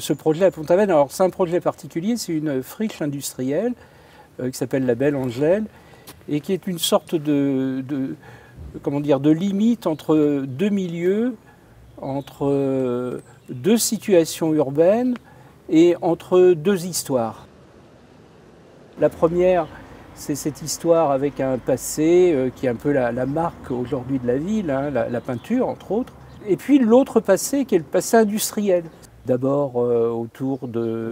Ce projet à Pont-Aven, alors c'est un projet particulier, c'est une friche industrielle qui s'appelle la Belle Angèle et qui est une sorte comment dire, de limite entre deux milieux, entre deux situations urbaines et entre deux histoires. La première, c'est cette histoire avec un passé qui est un peu la marque aujourd'hui de la ville, hein, la peinture entre autres. Et puis l'autre passé qui est le passé industriel. D'abord autour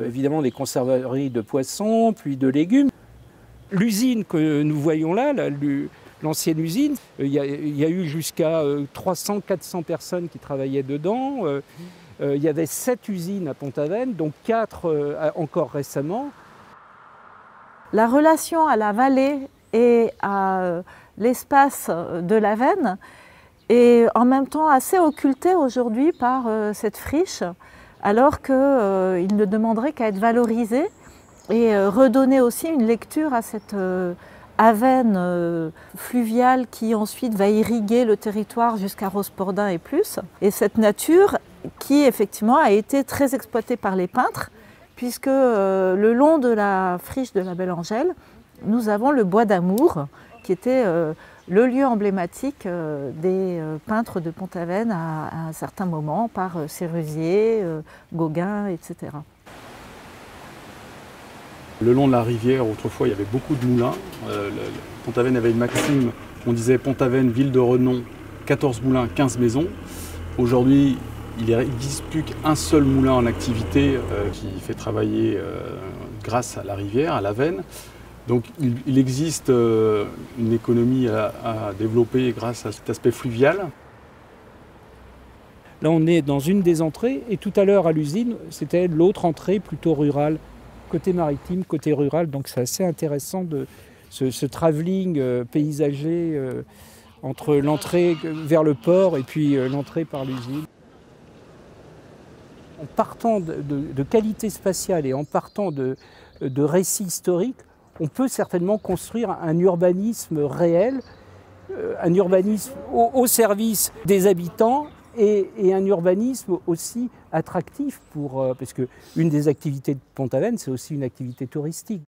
évidemment des conserveries de poissons, puis de légumes. L'usine que nous voyons là, l'ancienne usine, il y a eu jusqu'à 300-400 personnes qui travaillaient dedans. Il y avait 7 usines à Pont-Aven, donc 4 encore récemment. La relation à la vallée et à l'espace de l'Aven est en même temps assez occultée aujourd'hui par cette friche, alors qu'il ne demanderait qu'à être valorisé et redonner aussi une lecture à cette Aven fluviale qui ensuite va irriguer le territoire jusqu'à Rospordin et plus. Et cette nature qui effectivement a été très exploitée par les peintres, puisque le long de la friche de la Belle Angèle, nous avons le Bois d'Amour, qui était le lieu emblématique des peintres de Pont-Aven à un certain moment, par Sérusier, Gauguin, etc. Le long de la rivière, autrefois, il y avait beaucoup de moulins. Pont-Aven avait une maxime, on disait Pont-Aven, ville de renom, 14 moulins, 15 maisons. Aujourd'hui, il n'existe plus qu'un seul moulin en activité qui fait travailler grâce à la rivière, à l'Aven. Donc il existe une économie à développer grâce à cet aspect fluvial. Là on est dans une des entrées et tout à l'heure à l'usine, c'était l'autre entrée plutôt rurale, côté maritime, côté rural. Donc c'est assez intéressant ce travelling paysager entre l'entrée vers le port et puis l'entrée par l'usine. En partant de qualité spatiale et en partant de récits historiques, on peut certainement construire un urbanisme réel, un urbanisme au service des habitants et un urbanisme aussi attractif parce que une des activités de Pont-Aven, c'est aussi une activité touristique.